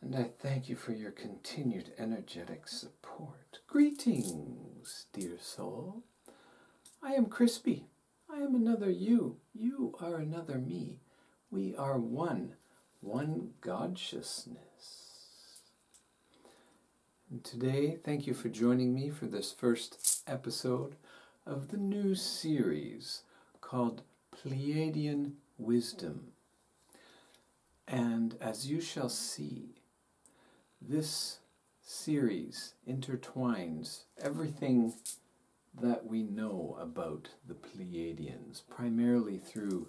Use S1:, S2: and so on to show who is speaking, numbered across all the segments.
S1: and I thank you for your continued energetic support. Greetings, dear soul. I am Crispy. I am another you. You are another me. We are one Godsciousness. And today, thank you for joining me for this first episode of the new series called Pleiadian Wisdom. And as you shall see, this series intertwines everything that we know about the Pleiadians, primarily through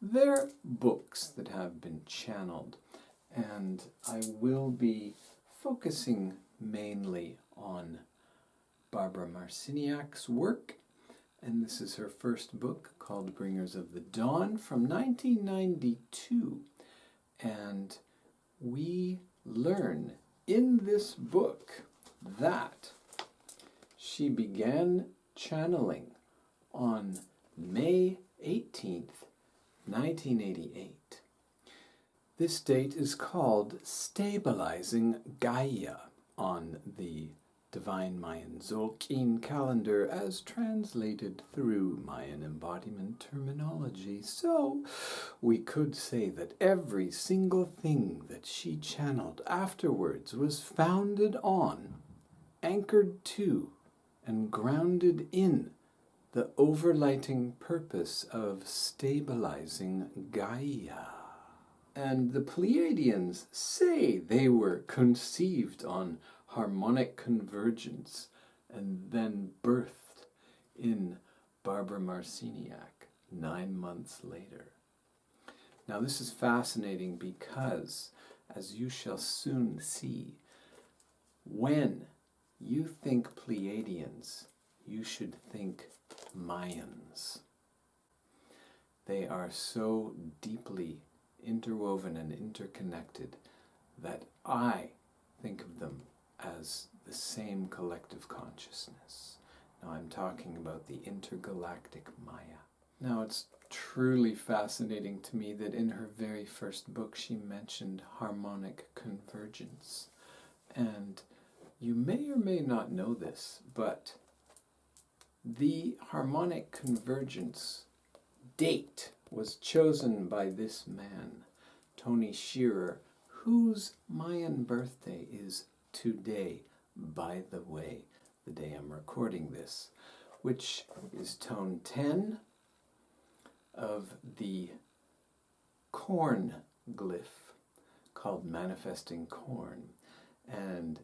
S1: their books that have been channeled. And I will be focusing mainly on Barbara Marciniak's work. And this is her first book called Bringers of the Dawn from 1992. And we learn in this book that she began channeling on May 18th, 1988. This date is called Stabilizing Gaia on the Divine Mayan Tzolk'in calendar as translated through Mayan embodiment terminology. So we could say that every single thing that she channeled afterwards was founded on, anchored to, and grounded in the overlighting purpose of stabilizing Gaia. And the Pleiadians say they were conceived on harmonic convergence and then birthed in Barbara Marciniak 9 months later. Now this is fascinating because, as you shall soon see, when you think Pleiadians, you should think Mayans. They are so deeply interwoven and interconnected that I think of them as the same collective consciousness. Now I'm talking about the intergalactic Maya. Now it's truly fascinating to me that in her very first book she mentioned harmonic convergence. And you may or may not know this, but the harmonic convergence date was chosen by this man, Tony Shearer, whose Mayan birthday is today, by the way, the day I'm recording this, which is tone 10 of the corn glyph called Manifesting Corn. And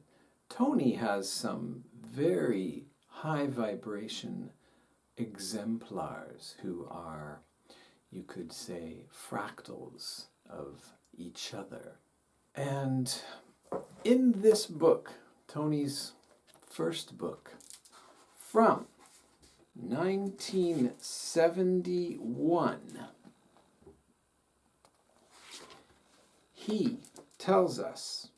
S1: Tony has some very high vibration exemplars who are, you could say, fractals of each other. And in this book, Tony's first book, from 1971, he tells us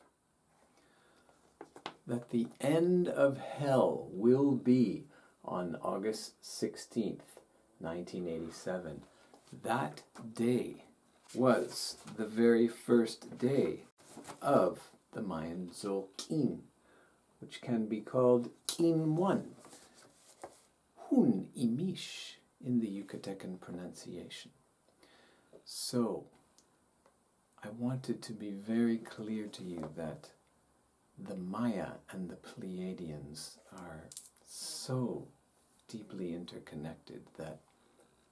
S1: that the end of hell will be on August 16th, 1987. That day was the very first day of the Mayan Tzolk'in, which can be called Kin 1, Hun Imish in the Yucatecan pronunciation. So, I wanted to be very clear to you that the Maya and the Pleiadians are so deeply interconnected that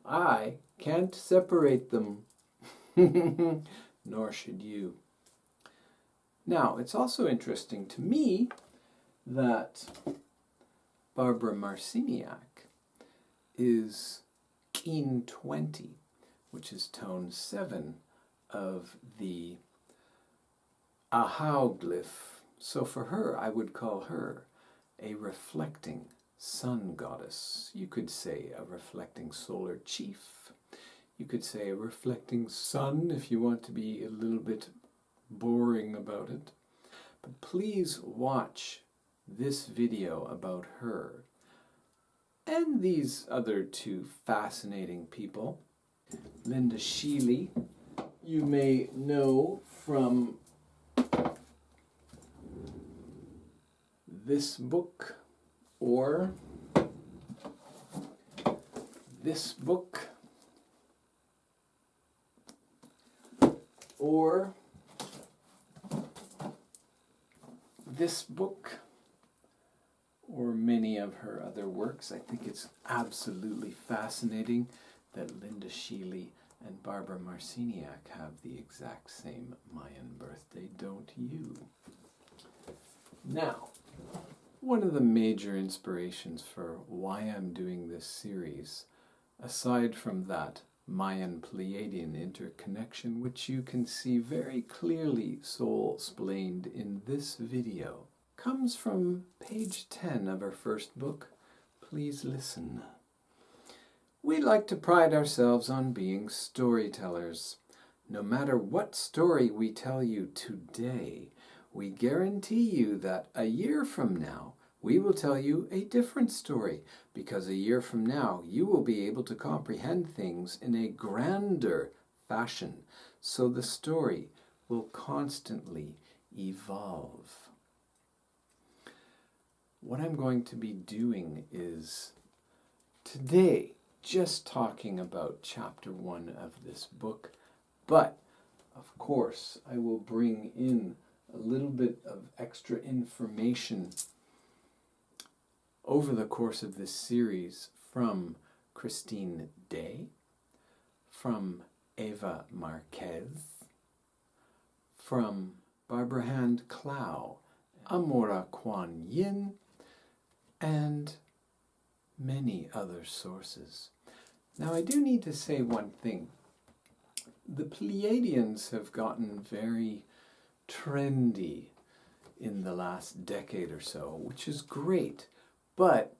S1: I can't separate them, nor should you. Now, it's also interesting to me that Barbara Marciniak is Kin 20, which is tone 7 of the Ahau glyph. So for her, I would call her a reflecting sun goddess. You could say a reflecting solar chief. You could say a reflecting sun if you want to be a little bit boring about it. But please watch this video about her and these other two fascinating people. Linda Sheely, you may know from this book, or this book, or this book, or many of her other works. I think it's absolutely fascinating that Linda Sheely and Barbara Marciniak have the exact same Mayan birthday, don't you? Now, one of the major inspirations for why I'm doing this series, aside from that Mayan-Pleiadian interconnection, which you can see very clearly soul-splaned in this video, comes from page 10 of her first book. Please listen. We like to pride ourselves on being storytellers. No matter what story we tell you today, we guarantee you that a year from now, we will tell you a different story, because a year from now, you will be able to comprehend things in a grander fashion, so the story will constantly evolve. What I'm going to be doing is, today, just talking about chapter 1 of this book, but, of course, I will bring in a little bit of extra information over the course of this series from Christine Day, from Eva Marquez, from Barbara Hand Clow, Amora Kuan Yin, and many other sources. Now, I do need to say one thing. The Pleiadians have gotten very trendy in the last decade or so, which is great, but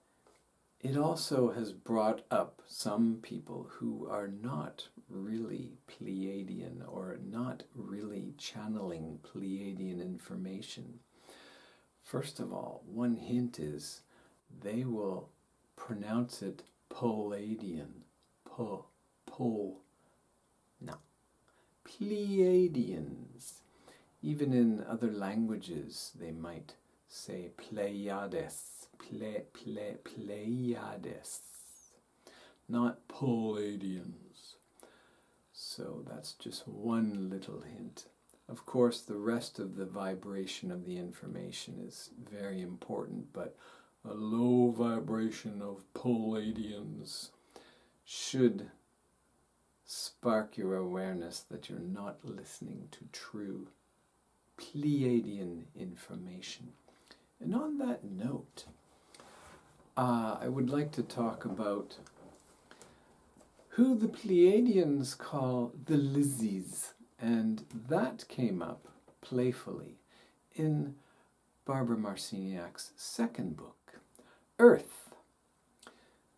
S1: it also has brought up some people who are not really Pleiadian or not really channeling Pleiadian information. First of all, one hint is they will pronounce it Pleiadian. No. Pleiadians. Even in other languages, they might say Pleiades. Pleiades. Not Pleiadians. So that's just one little hint. Of course, the rest of the vibration of the information is very important, but a low vibration of Pleiadians should spark your awareness that you're not listening to true Pleiadian information. And on that note, I would like to talk about who the Pleiadians call the Lizzies, and that came up playfully in Barbara Marciniak's second book, Earth,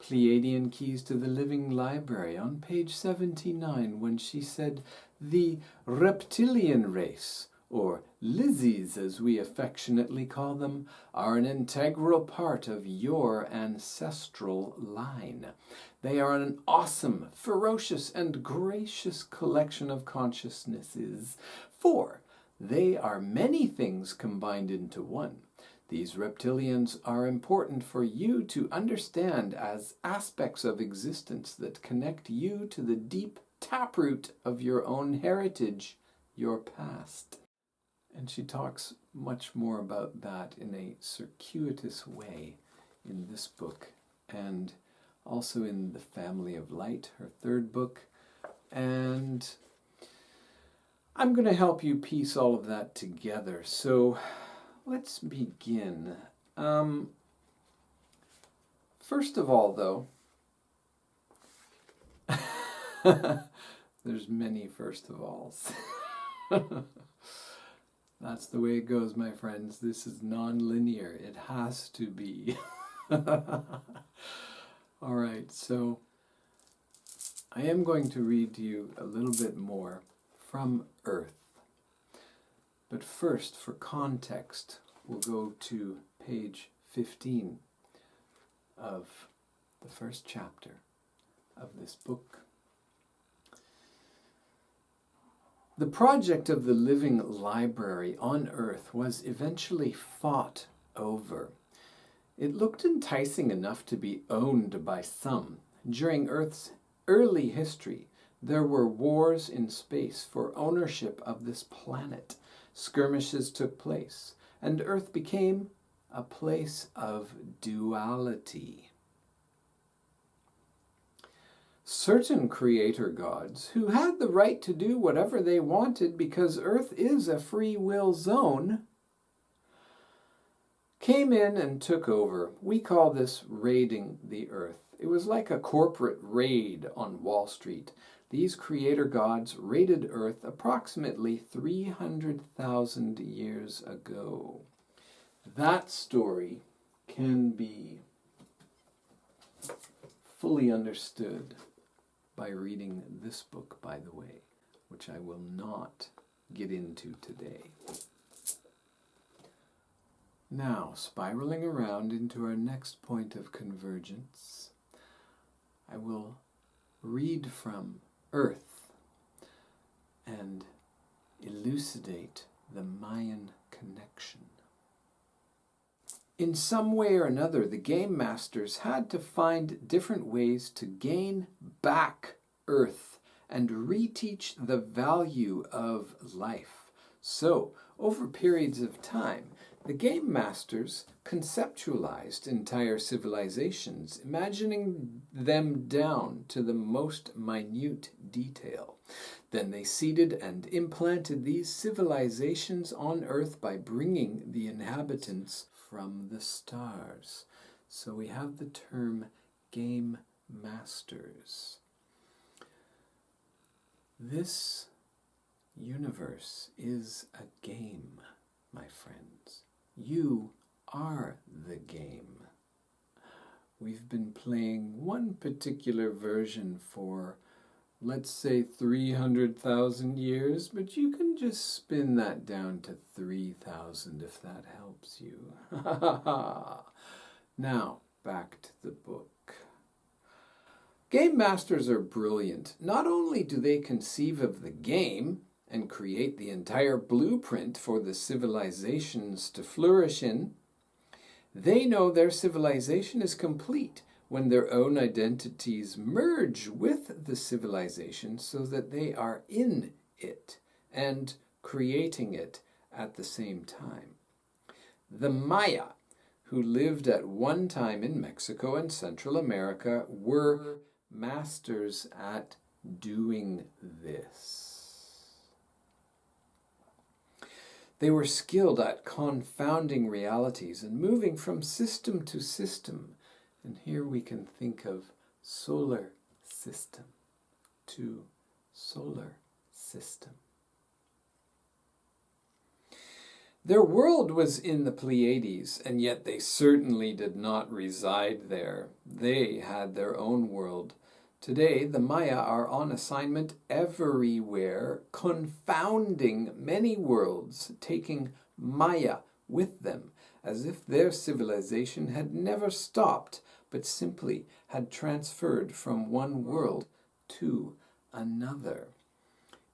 S1: Pleiadian Keys to the Living Library, on page 79, when she said, the reptilian race, or Lizzies as we affectionately call them, are an integral part of your ancestral line. They are an awesome, ferocious, and gracious collection of consciousnesses, for they are many things combined into one. These reptilians are important for you to understand as aspects of existence that connect you to the deep taproot of your own heritage, your past. And she talks much more about that in a circuitous way in this book, and also in The Family of Light, her third book. And I'm going to help you piece all of that together. So let's begin. First of all, though, there's many first of alls. That's the way it goes, my friends. This is non-linear. It has to be. All right, so I am going to read to you a little bit more from Earth. But first, for context, we'll go to page 15 of the first chapter of this book. The project of the Living Library on Earth was eventually fought over It looked enticing enough to be owned by some. During Earth's early history, there were wars in space for ownership of this planet. Skirmishes took place, and Earth became a place of duality. Certain creator gods, who had the right to do whatever they wanted because Earth is a free will zone, came in and took over. We call this raiding the Earth. It was like a corporate raid on Wall Street. These creator gods raided Earth approximately 300,000 years ago. That story can be fully understood by reading this book, by the way, which I will not get into today. Now, spiraling around into our next point of convergence, I will read from Earth and elucidate the Mayan connection. In some way or another, the game masters had to find different ways to gain back Earth and reteach the value of life. So, over periods of time, the game masters conceptualized entire civilizations, imagining them down to the most minute detail. Then they seeded and implanted these civilizations on Earth by bringing the inhabitants from the stars. So we have the term game masters. This universe is a game, my friends. You are the game. We've been playing one particular version for, let's say, 300,000 years, but you can just spin that down to 3,000 if that helps you. Now, back to the book. Game masters are brilliant. Not only do they conceive of the game and create the entire blueprint for the civilizations to flourish in, they know their civilization is complete when their own identities merge with the civilization so that they are in it and creating it at the same time. The Maya, who lived at one time in Mexico and Central America, were masters at doing this. They were skilled at confounding realities and moving from system to system. And here we can think of solar system to solar system. Their world was in the Pleiades, and yet they certainly did not reside there. They had their own world. Today, the Maya are on assignment everywhere, confounding many worlds, taking Maya with them, as if their civilization had never stopped, but simply had transferred from one world to another.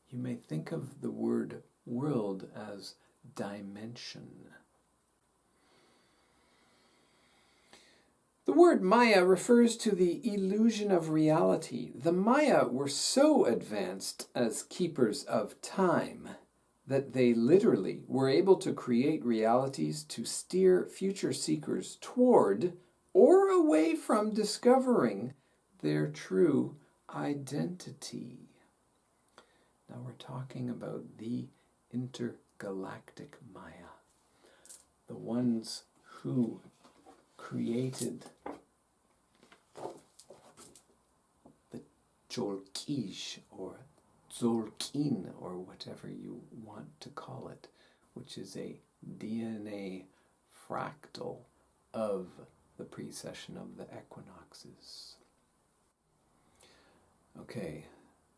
S1: You may think of the word world as dimension. The word Maya refers to the illusion of reality. The Maya were so advanced as keepers of time that they literally were able to create realities to steer future seekers toward or away from discovering their true identity. Now we're talking about the intergalactic Maya, the ones who created the Lak'esh or Tzolk'in or whatever you want to call it, which is a DNA fractal of the precession of the equinoxes. Okay,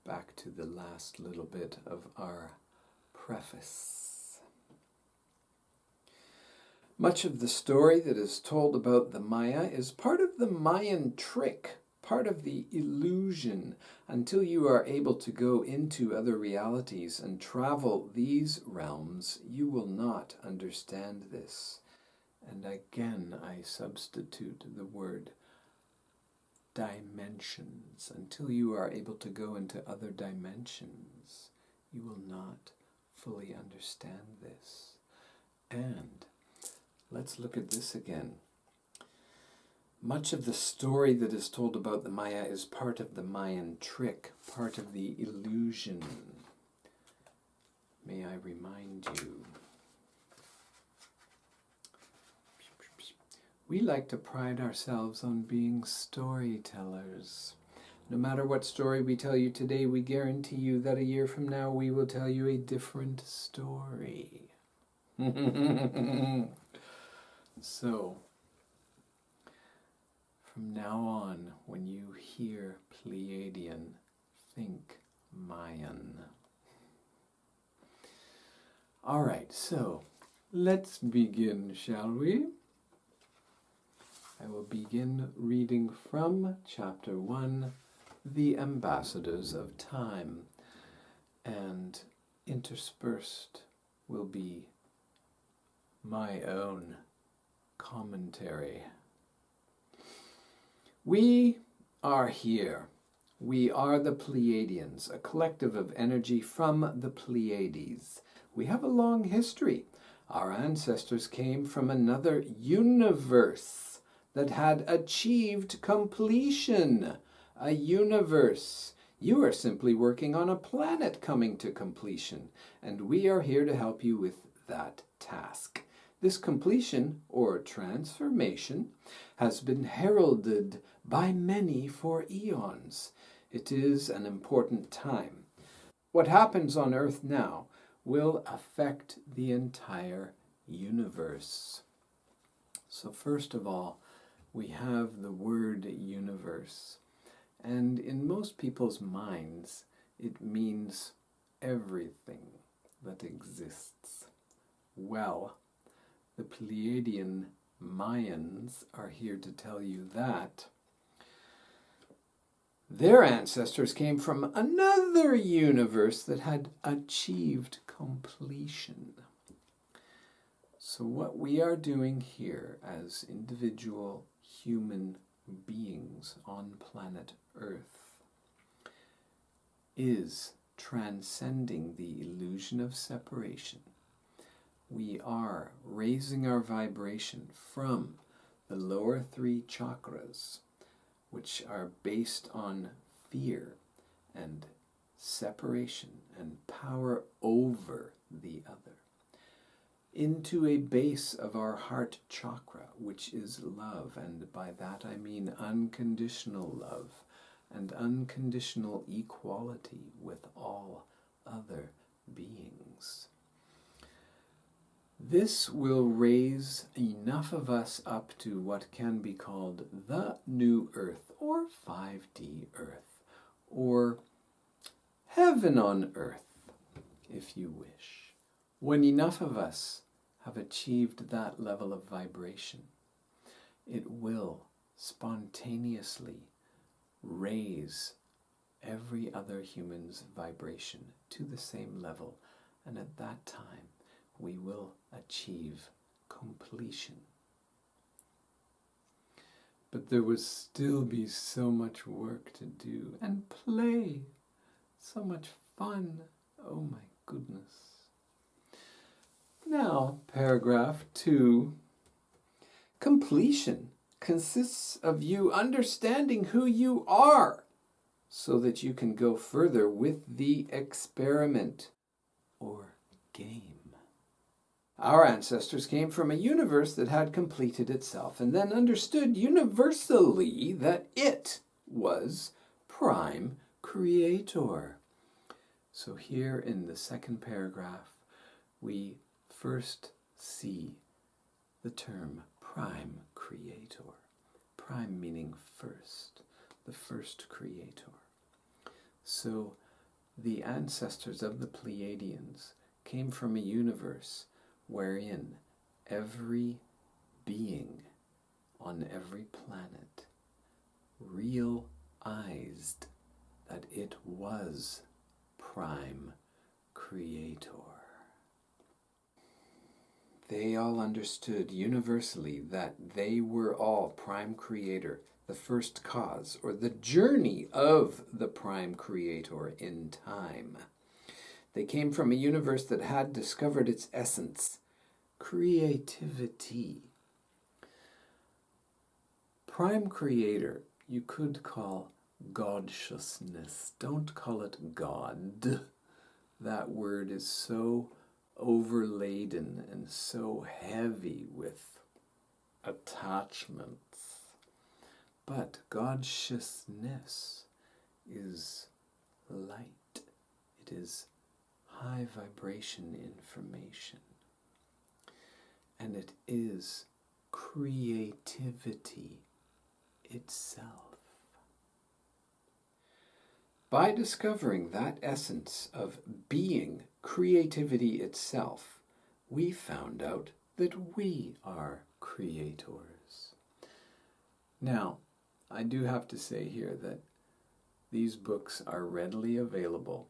S1: back to the last little bit of our preface. Much of the story that is told about the Maya is part of the Mayan trick, part of the illusion, until you are able to go into other realities and travel these realms. You will not understand this. And again, I substitute the word dimensions. Until you are able to go into other dimensions, you will not fully understand this. And let's look at this again. Much of the story that is told about the Maya is part of the Mayan trick, part of the illusion. May I remind you? We like to pride ourselves on being storytellers. No matter what story we tell you today, we guarantee you that a year from now we will tell you a different story. So, from now on, when you hear Pleiadian, think Mayan. All right, so let's begin, shall we? I will begin reading from Chapter 1, The Ambassadors of Time, and interspersed will be my own commentary. We are here. We are the Pleiadians, a collective of energy from the Pleiades. We have a long history. Our ancestors came from another universe that had achieved completion. A universe. You are simply working on a planet coming to completion, and we are here to help you with that task. This completion, or transformation, has been heralded by many for eons. It is an important time. What happens on Earth now will affect the entire universe. So first of all, we have the word universe. And in most people's minds, it means everything that exists. Well, the Pleiadian Mayans are here to tell you that their ancestors came from another universe that had achieved completion. So what we are doing here as individual human beings on planet Earth is transcending the illusion of separation. We are raising our vibration from the lower three chakras, which are based on fear and separation and power over the other, into a base of our heart chakra, which is love, and by that I mean unconditional love and unconditional equality with all other beings. This will raise enough of us up to what can be called the New Earth, or 5D Earth, or heaven on earth, if you wish. When enough of us have achieved that level of vibration, it will spontaneously raise every other human's vibration to the same level, and at that time we will achieve completion. But there will still be so much work to do, and play, so much fun, oh my goodness. Now, paragraph 2. Completion consists of you understanding who you are, so that you can go further with the experiment or game. Our ancestors came from a universe that had completed itself and then understood universally that it was prime creator. So here in the second paragraph, we first see the term prime creator. Prime meaning first, the first creator. So the ancestors of the Pleiadians came from a universe wherein every being on every planet realized that it was prime creator. they all understood universally that they were all prime creator, the first cause, or the journey of the prime creator in time. They came from a universe that had discovered its essence, creativity. Prime creator, you could call Godsciousness. Don't call it God. That word is so overladen and so heavy with attachments. But Godsciousness is light. It is high vibration information. And it is creativity itself. By discovering that essence of being creativity itself, we found out that we are creators. Now, I do have to say here that these books are readily available,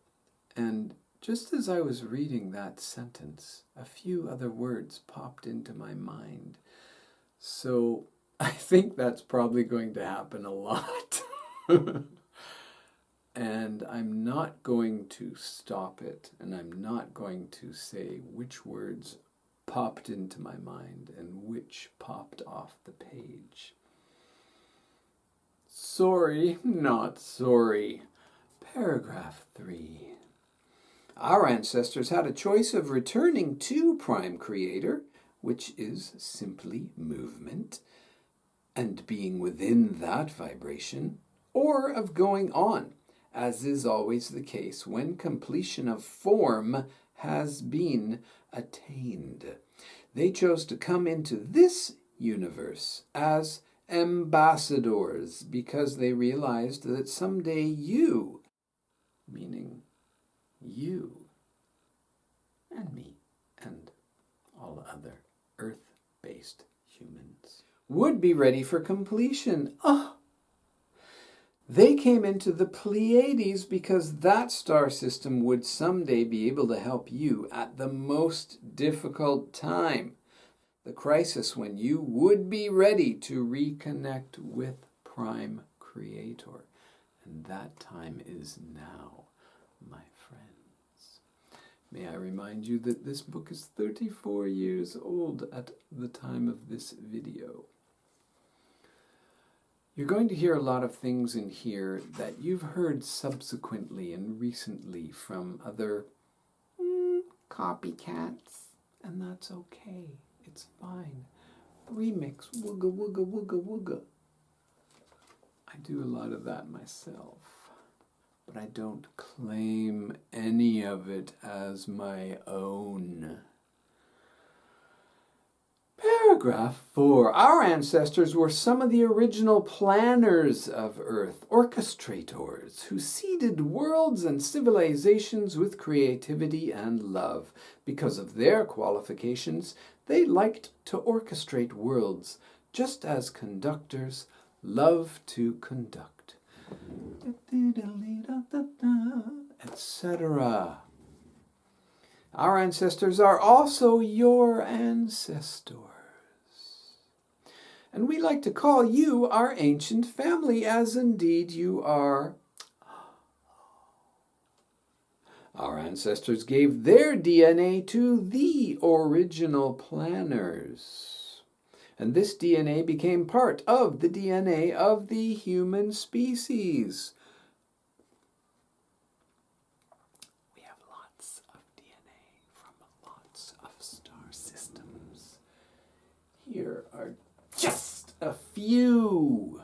S1: and just as I was reading that sentence, a few other words popped into my mind. So I think that's probably going to happen a lot. And I'm not going to stop it, and I'm not going to say which words popped into my mind and which popped off the page. Sorry, not sorry. Paragraph 3. Our ancestors had a choice of returning to Prime Creator, which is simply movement, and being within that vibration, or of going on, as is always the case when completion of form has been attained. They chose to come into this universe as ambassadors because they realized that someday you, meaning you and me and all other earth-based humans, would be ready for completion. They came into the Pleiades because that star system would someday be able to help you at the most difficult time, the crisis when you would be ready to reconnect with Prime Creator. And that time is now, my friends. May I remind you that this book is 34 years old at the time of this video. You're going to hear a lot of things in here that you've heard subsequently and recently from other copycats, and that's okay. It's fine. Remix, wooga wooga wooga wooga. I do a lot of that myself, but I don't claim any of it as my own. Paragraph 4. Our ancestors were some of the original planners of Earth, orchestrators, who seeded worlds and civilizations with creativity and love. Because of their qualifications, they liked to orchestrate worlds, just as conductors love to conduct, etc. Our ancestors are also your ancestors. And we like to call you our ancient family, as indeed you are. Our ancestors gave their DNA to the original planners. And this DNA became part of the DNA of the human species. We have lots of DNA from lots of star systems. Here are just a few.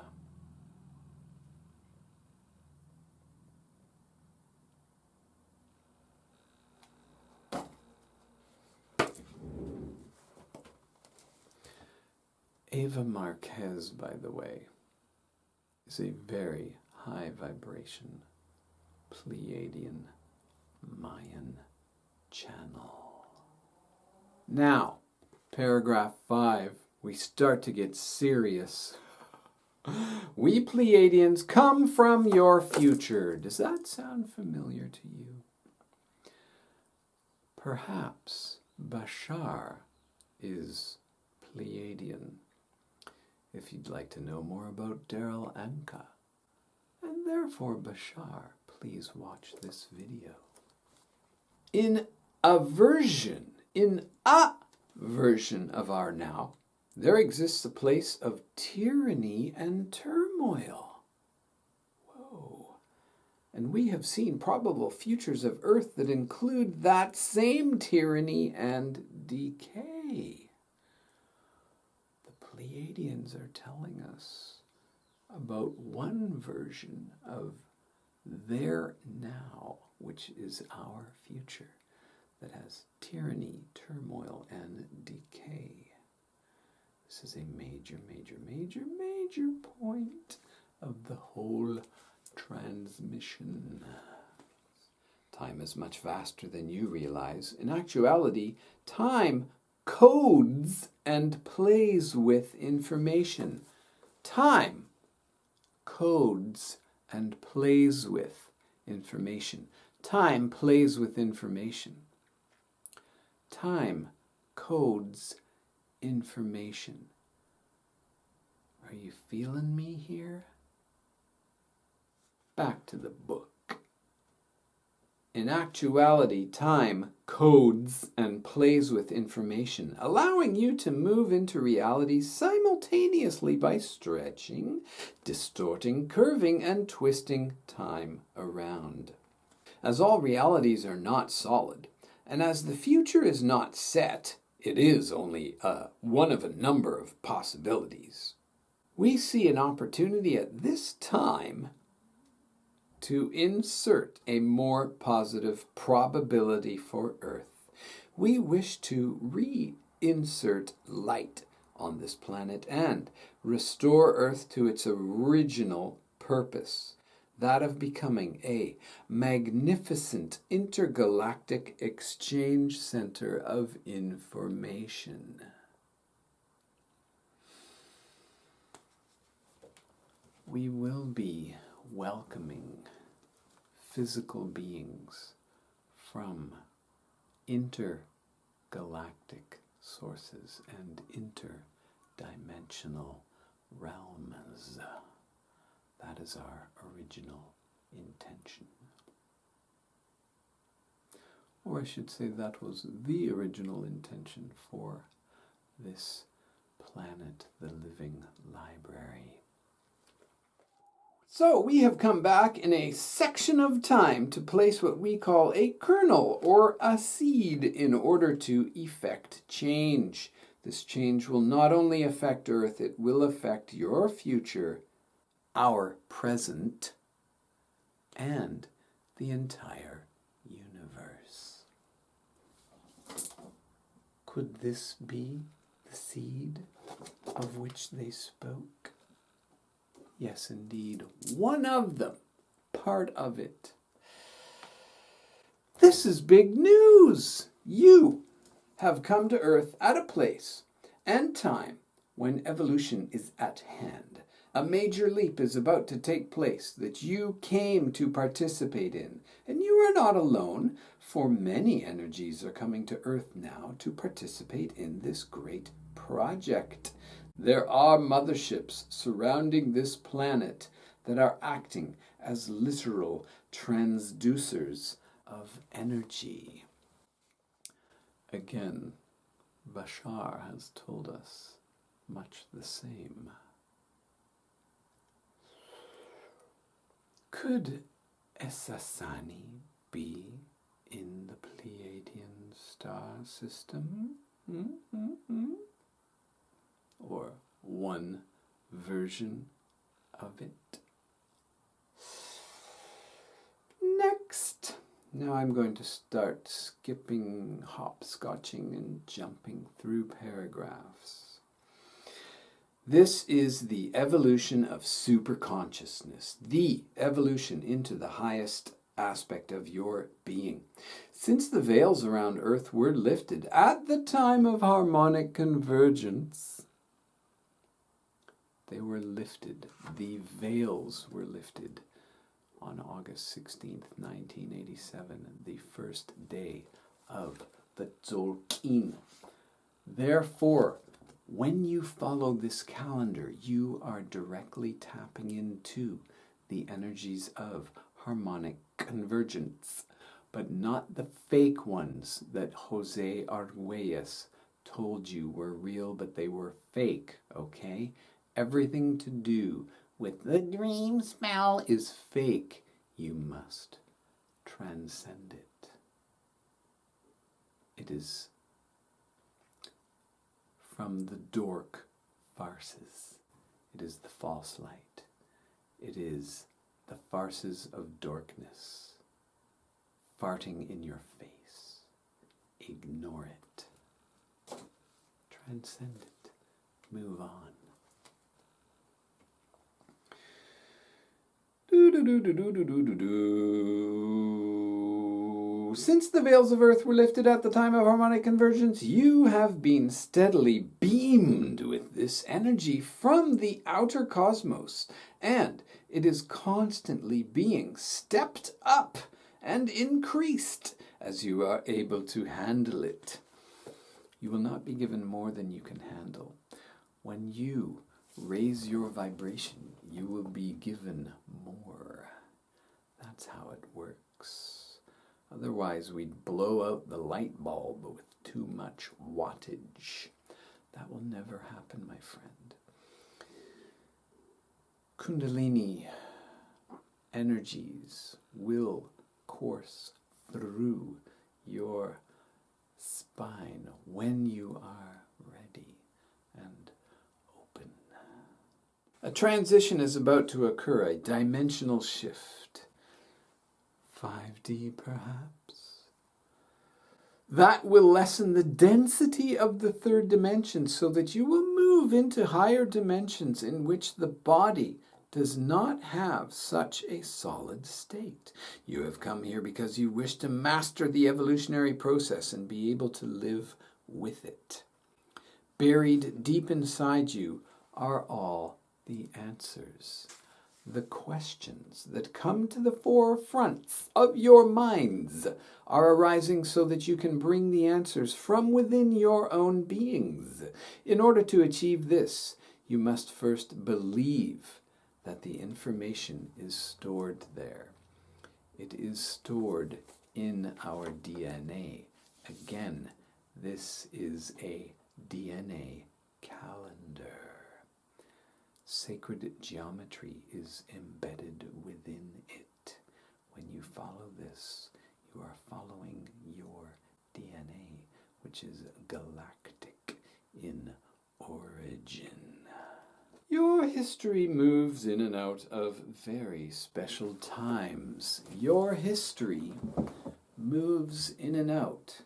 S1: Eva Marquez, by the way, is a very high vibration Pleiadian Mayan channel. Now, paragraph 5, we start to get serious. We Pleiadians come from your future. Does that sound familiar to you? Perhaps Bashar is Pleiadian. If you'd like to know more about Daryl Anka, and therefore Bashar, please watch this video. In a version of our now, there exists a place of tyranny and turmoil. Whoa. And we have seen probable futures of Earth that include that same tyranny and decay. The Pleiadians are telling us about one version of their now, which is our future, that has tyranny, turmoil, and decay. This is a major point of the whole transmission. Time is much vaster than you realize. In actuality, time codes and plays with information. Time codes and plays with information. Time plays with information. Time codes information. Are you feeling me here? Back to the book. In actuality, time codes and plays with information, allowing you to move into reality simultaneously by stretching, distorting, curving, and twisting time around. As all realities are not solid, and as the future is not set, it is only one of a number of possibilities. We see an opportunity at this time to insert a more positive probability for Earth. We wish to reinsert light on this planet and restore Earth to its original purpose, that of becoming a magnificent intergalactic exchange center of information. We will be welcoming physical beings from intergalactic sources and interdimensional realms. That is our original intention. Or I should say that was the original intention for this planet, the living library. So we have come back in a section of time to place what we call a kernel or a seed in order to effect change. This change will not only affect Earth, it will affect your future, our present, and the entire universe. Could this be the seed of which they spoke? Yes, indeed, one of them, part of it. This is big news! You have come to Earth at a place and time when evolution is at hand. A major leap is about to take place that you came to participate in. And you are not alone, for many energies are coming to Earth now to participate in this great project. There are motherships surrounding this planet that are acting as literal transducers of energy. Again, Bashar has told us much the same. Could Essassani be in the Pleiadian star system? Or one version of it? Next. Now I'm going to start skipping, hopscotching, and jumping through paragraphs. This is the evolution of superconsciousness, the evolution into the highest aspect of your being. Since the veils around Earth were lifted at the time of harmonic convergence, they were lifted, the veils were lifted on August 16th, 1987, the first day of the Tzolk'in, Therefore, when you follow this calendar, you are directly tapping into the energies of harmonic convergence, but not the fake ones that Jose Arguelles told you were real, but they were fake, okay? Everything to do with the dream spell is fake. You must transcend it. It is from the dork farces. It is the false light. It is the farces of dorkness farting in your face. Ignore it. Transcend it. Move on. Since the veils of earth were lifted at the time of harmonic convergence, you have been steadily beamed with this energy from the outer cosmos, and it is constantly being stepped up and increased as you are able to handle it. You will not be given more than you can handle. When you raise your vibration, you will be given more. That's how it works. Otherwise, we'd blow out the light bulb with too much wattage. That will never happen, my friend. Kundalini energies will course through your spine when you are ready and open. A transition is about to occur, a dimensional shift. 5D perhaps? That will lessen the density of the third dimension so that you will move into higher dimensions in which the body does not have such a solid state. You have come here because you wish to master the evolutionary process and be able to live with it. Buried deep inside you are all the answers. The questions that come to the forefronts of your minds are arising so that you can bring the answers from within your own beings. In order to achieve this, you must first believe that the information is stored there. It is stored in our DNA. Again, this is a DNA calendar. Sacred geometry is embedded within it. When you follow this, you are following your DNA, which is galactic in origin. Your history moves in and out of very special times. Your history moves in and out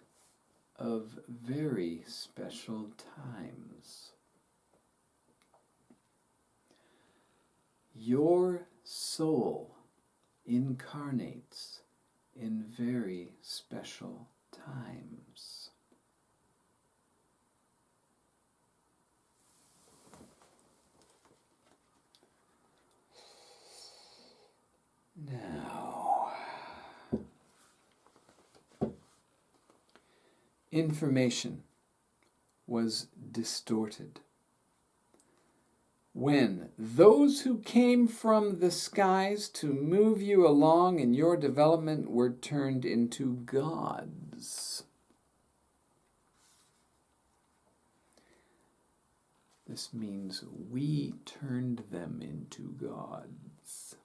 S1: of very special times. Your soul incarnates in very special times. Now, information was distorted when those who came from the skies to move you along in your development were turned into gods. This means we turned them into gods.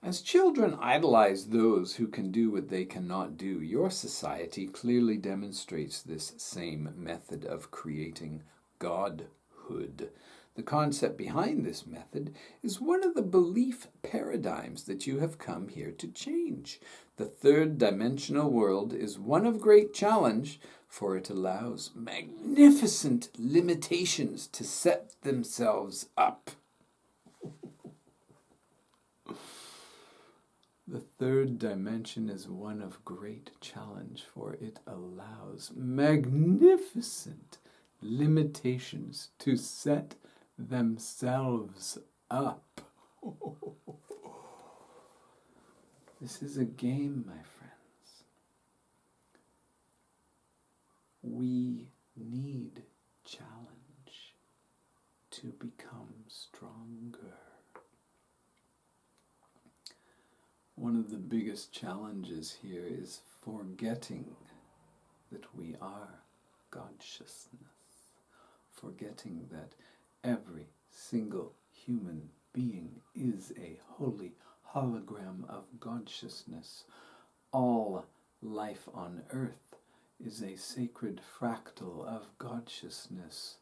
S1: As children idolize those who can do what they cannot do, your society clearly demonstrates this same method of creating godhood. The concept behind this method is one of the belief paradigms that you have come here to change. The third dimensional world is one of great challenge, for it allows magnificent limitations to set themselves up. The third dimension is one of great challenge, for it allows magnificent limitations to set themselves up. This is a game, my friends. We need challenge to become stronger. One of the biggest challenges here is forgetting that we are consciousness, forgetting that every single human being is a holy hologram of consciousness. All life on earth is a sacred fractal of consciousness.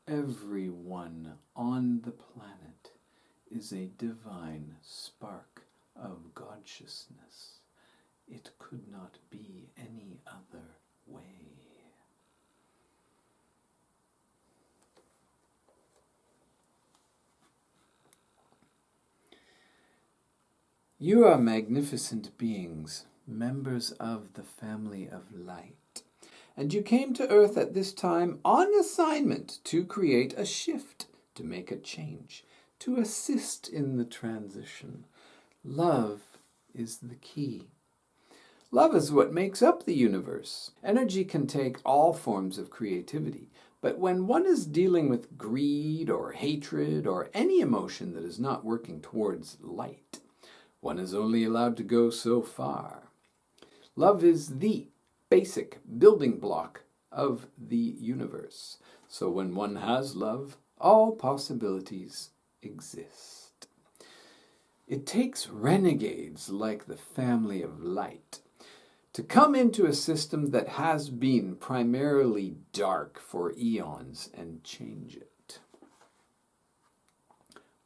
S1: Everyone on the planet is a divine spark of consciousness. It could not be any other way. You are magnificent beings, members of the family of light, and you came to Earth at this time on assignment to create a shift, to make a change, to assist in the transition. Love is the key. Love is what makes up the universe. Energy can take all forms of creativity, but when one is dealing with greed or hatred or any emotion that is not working towards light, one is only allowed to go so far. Love is the basic building block of the universe. So when one has love, all possibilities exist. It takes renegades like the family of light to come into a system that has been primarily dark for eons and change it.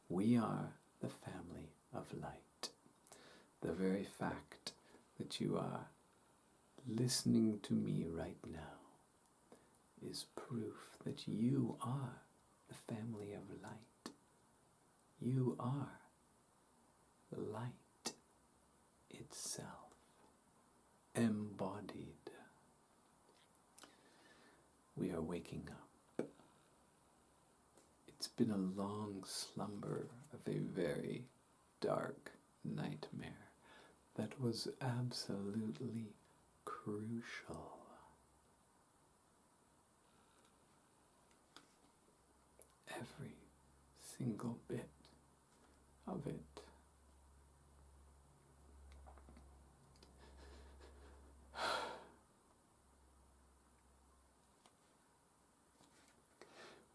S1: We are the family of light. The very fact that you are listening to me right now is proof that you are the family of light. You are light itself, embodied. We are waking up. It's been a long slumber of a very dark nightmare that was absolutely crucial. Every single bit of it.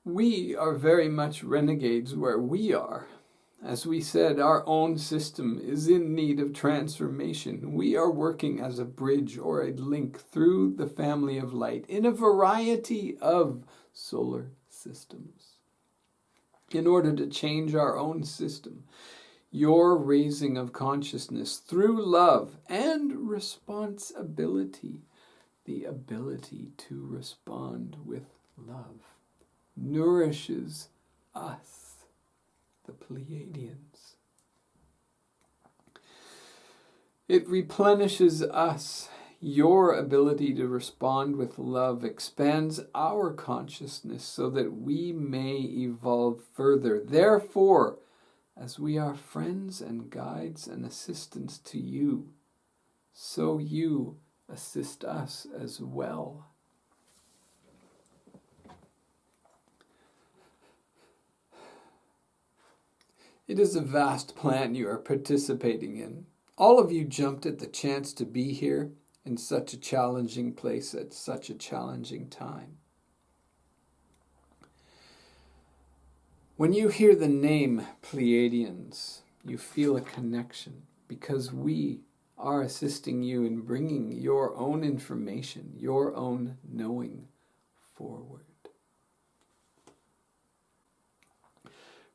S1: We are very much renegades where we are. As we said, our own system is in need of transformation. We are working as a bridge or a link through the family of light in a variety of solar systems. In order to change our own system, your raising of consciousness through love and responsibility, the ability to respond with love, nourishes us, the Pleiadians. It replenishes us. Your ability to respond with love expands our consciousness so that we may evolve further. Therefore, as we are friends and guides and assistants to you, so you assist us as well. It is a vast plan you are participating in. All of you jumped at the chance to be here in such a challenging place at such a challenging time. When you hear the name Pleiadians, you feel a connection because we are assisting you in bringing your own information, your own knowing forward.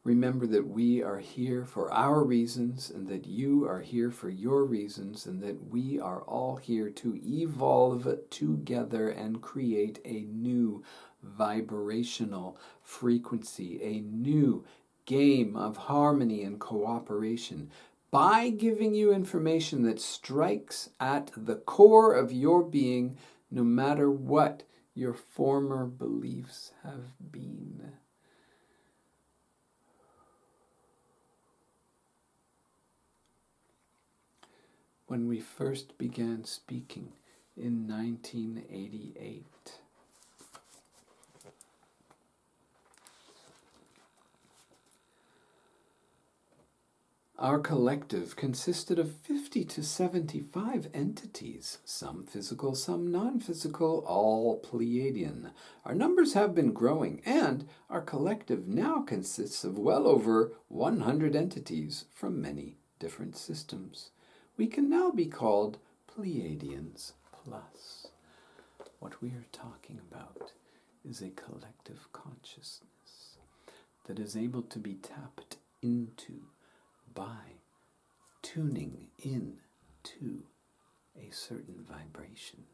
S1: Remember that we are here for our reasons and that you are here for your reasons and that we are all here to evolve together and create a new vibrational frequency, a new game of harmony and cooperation by giving you information that strikes at the core of your being, no matter what your former beliefs have been. When we first began speaking in 1988, Our collective consisted of 50 to 75 entities, some physical, some non-physical, all Pleiadian. Our numbers have been growing, and our collective now consists of well over 100 entities from many different systems. We can now be called Pleiadians Plus. What we are talking about is a collective consciousness that is able to be tapped into by tuning in to a certain vibration.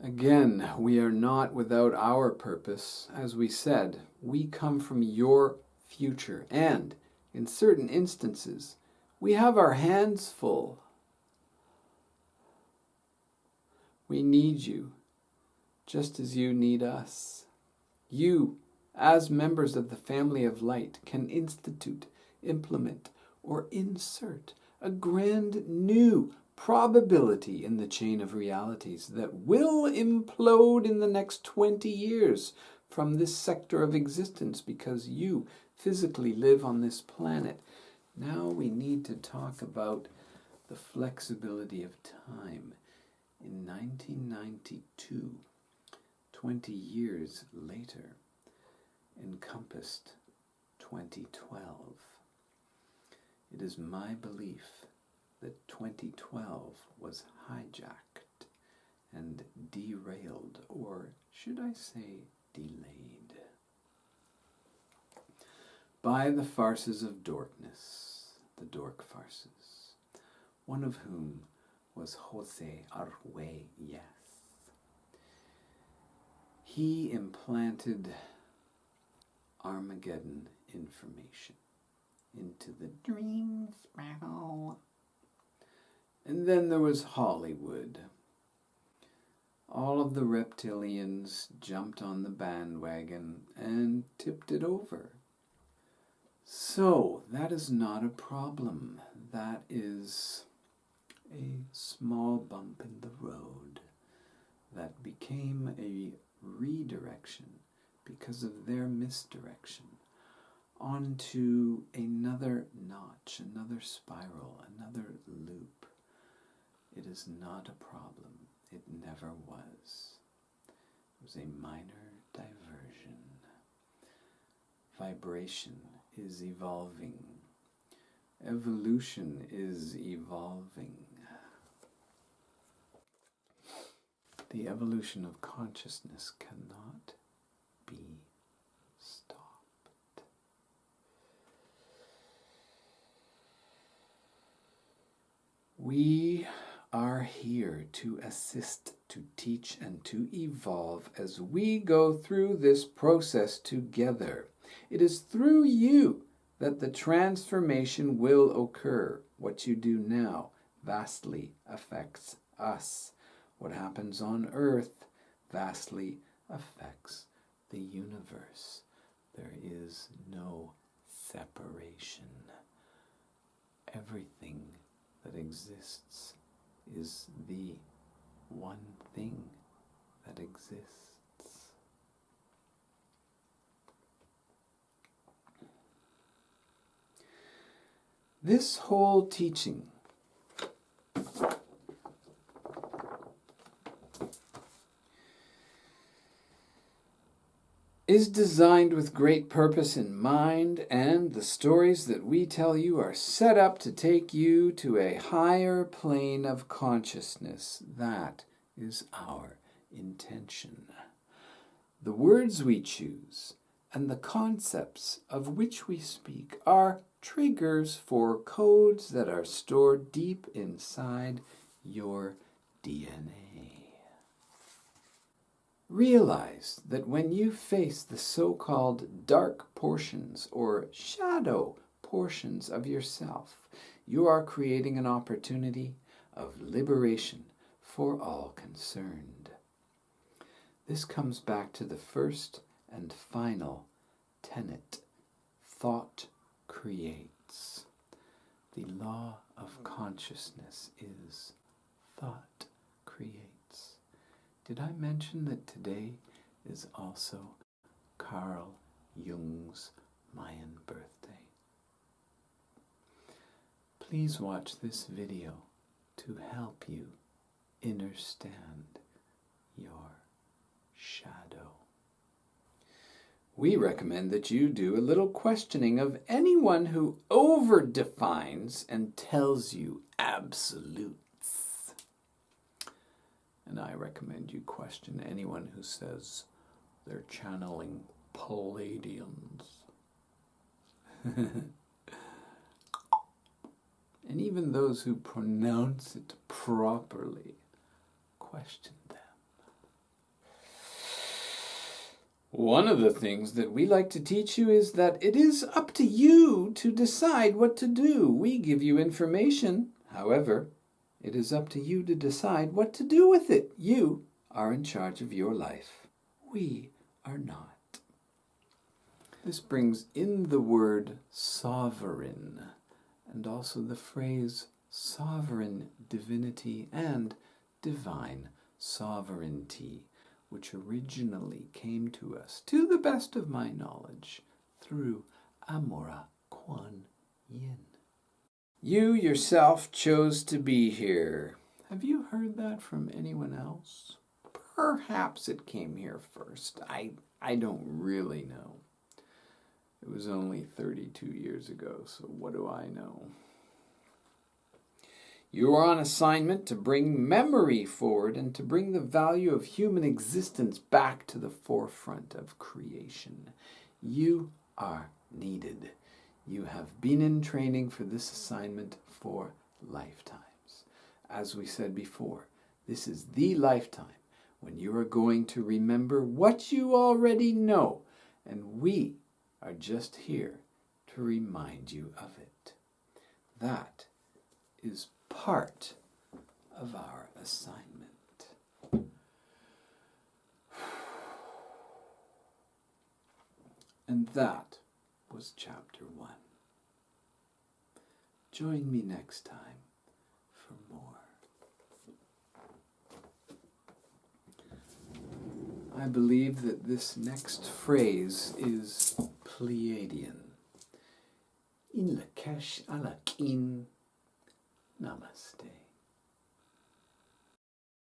S1: Again, we are not without our purpose. As we said, we come from your future, and in certain instances, we have our hands full. We need you, just as you need us. You, as members of the family of light, can institute, implement, or insert a grand new probability in the chain of realities that will implode in the next 20 years from this sector of existence because you physically live on this planet. Now we need to talk about the flexibility of time. In 1992, 20 years later, encompassed 2012. It is my belief that 2012 was hijacked and derailed, or should I say delayed, by the farces of Dorkness, the Dork farces, one of whom was Jose Arguelles. He implanted Armageddon information into the dream spiral. And then there was Hollywood. All of the reptilians jumped on the bandwagon and tipped it over. So, that is not a problem. That is a small bump in the road that became a redirection because of their misdirection onto another notch, another spiral, another loop. It is not a problem. It never was. It was a minor diversion. Vibration is evolving. Evolution is evolving. The evolution of consciousness cannot be stopped. We are here to assist, to teach, and to evolve as we go through this process together. It is through you that the transformation will occur. What you do now vastly affects us. What happens on Earth vastly affects the universe. There is no separation. Everything that exists is the one thing that exists. This whole teaching is designed with great purpose in mind, and the stories that we tell you are set up to take you to a higher plane of consciousness. That is our intention. The words we choose and the concepts of which we speak are triggers for codes that are stored deep inside your DNA. Realize that when you face the so-called dark portions or shadow portions of yourself, you are creating an opportunity of liberation for all concerned. This comes back to the first and final tenet. Thought creates. The law of consciousness is thought creates. Did I mention that today is also Carl Jung's Mayan birthday. Please watch this video to help you understand your shadow. We recommend that you do a little questioning of anyone who over-defines and tells you absolutes. And I recommend you question anyone who says they're channeling Pleiadians. And even those who pronounce it properly, question them. One of the things that we like to teach you is that it is up to you to decide what to do. We give you information. However, it is up to you to decide what to do with it. You are in charge of your life. We are not. This brings in the word sovereign, and also the phrase sovereign divinity and divine sovereignty, which originally came to us, to the best of my knowledge, through Amora Kuan Yin. You yourself chose to be here. Have you heard that from anyone else? Perhaps it came here first. I don't really know. It was only 32 years ago, so what do I know? You are on assignment to bring memory forward and to bring the value of human existence back to the forefront of creation. You are needed. You have been in training for this assignment for lifetimes. As we said before, this is the lifetime when you are going to remember what you already know, and we are just here to remind you of it. That is part of our assignment. And that was chapter 1. Join me next time for more. I believe that this next phrase is Pleiadian. Een Lak'esh Namaste.